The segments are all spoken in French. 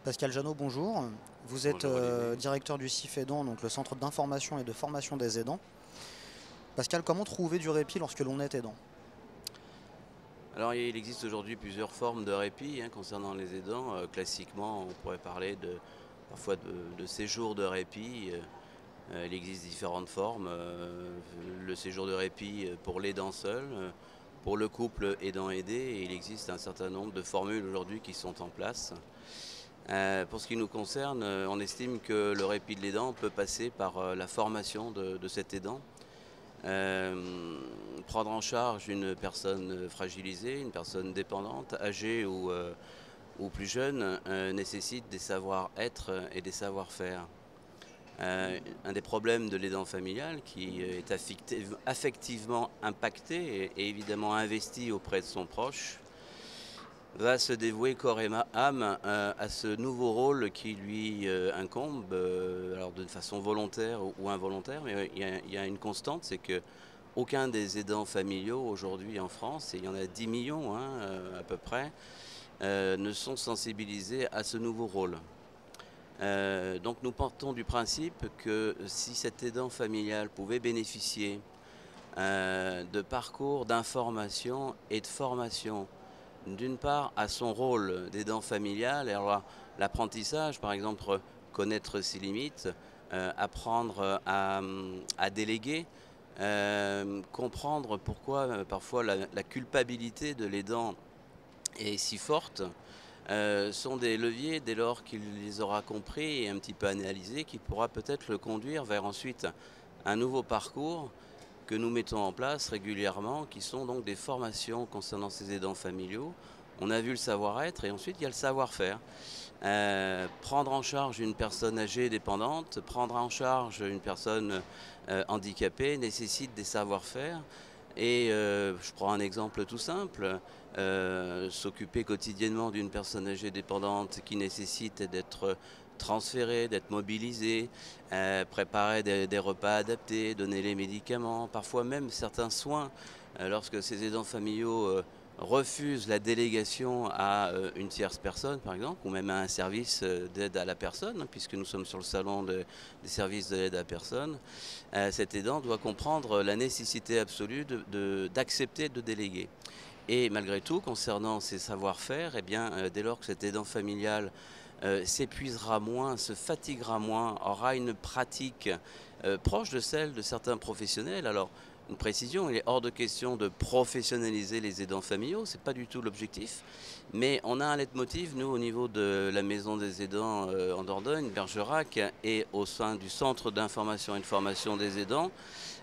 Pascal Janot, bonjour. Vous êtes Bonjour Olivier. directeur du CIF Aidant, donc le centre d'information et de formation des aidants. Pascal, comment trouver du répit lorsque l'on est aidant? Alors il existe aujourd'hui plusieurs formes de répit concernant les aidants. Classiquement, on pourrait parler parfois de séjours de répit. Il existe différentes formes. Le séjour de répit pour l'aidant seul, pour le couple aidant-aidé, et il existe un certain nombre de formules aujourd'hui qui sont en place. Pour ce qui nous concerne, on estime que le répit de l'aidant peut passer par la formation de cet aidant. Prendre en charge une personne fragilisée, une personne dépendante, âgée ou plus jeune, nécessite des savoir-être et des savoir-faire. Un des problèmes de l'aidant familial qui est affectivement impacté et évidemment investi auprès de son proche va se dévouer corps et âme à ce nouveau rôle qui lui incombe, alors d'une façon volontaire ou involontaire, mais il y a une constante, c'est que aucun des aidants familiaux aujourd'hui en France, et il y en a 10 millions à peu près, ne sont sensibilisés à ce nouveau rôle. Donc nous partons du principe que si cet aidant familial pouvait bénéficier de parcours d'information et de formation, d'une part à son rôle d'aidant familial, et alors l'apprentissage par exemple, connaître ses limites, apprendre à déléguer, comprendre pourquoi parfois la culpabilité de l'aidant est si forte, sont des leviers dès lors qu'il les aura compris et un petit peu analysés, qui pourra peut-être le conduire vers ensuite un nouveau parcours que nous mettons en place régulièrement, qui sont donc des formations concernant ces aidants familiaux. On a vu le savoir-être et ensuite il y a le savoir-faire. Prendre en charge une personne âgée dépendante, prendre en charge une personne handicapée nécessite des savoir-faire. Et je prends un exemple tout simple, s'occuper quotidiennement d'une personne âgée dépendante qui nécessite d'être transférée, d'être mobilisée, préparer des repas adaptés, donner les médicaments, parfois même certains soins, lorsque ces aidants familiaux refusent la délégation à une tierce personne par exemple, ou même à un service d'aide à la personne, puisque nous sommes sur le salon des services d'aide à la personne. Cet aidant doit comprendre la nécessité absolue d'accepter de déléguer. Et malgré tout, concernant ces savoir-faire, eh bien, dès lors que cet aidant familial s'épuisera moins, se fatiguera moins, aura une pratique proche de celle de certains professionnels. Alors, une précision, il est hors de question de professionnaliser les aidants familiaux, ce n'est pas du tout l'objectif, mais on a un leitmotiv, nous, au niveau de la maison des aidants en Dordogne, Bergerac, et au sein du centre d'information et de formation des aidants.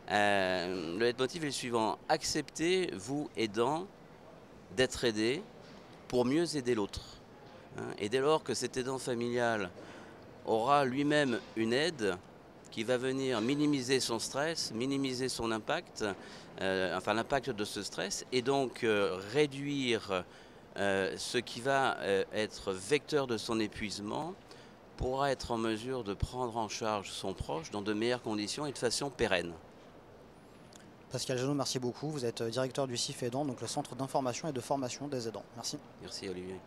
Le leitmotiv est le suivant: acceptez, vous aidants, d'être aidé pour mieux aider l'autre. Et dès lors que cet aidant familial aura lui-même une aide qui va venir minimiser son stress, minimiser son impact, enfin l'impact de ce stress, et donc réduire ce qui va être vecteur de son épuisement, pourra être en mesure de prendre en charge son proche dans de meilleures conditions et de façon pérenne. Pascal Janot, merci beaucoup. Vous êtes directeur du CIF Aidant, donc le centre d'information et de formation des aidants. Merci. Merci Olivier.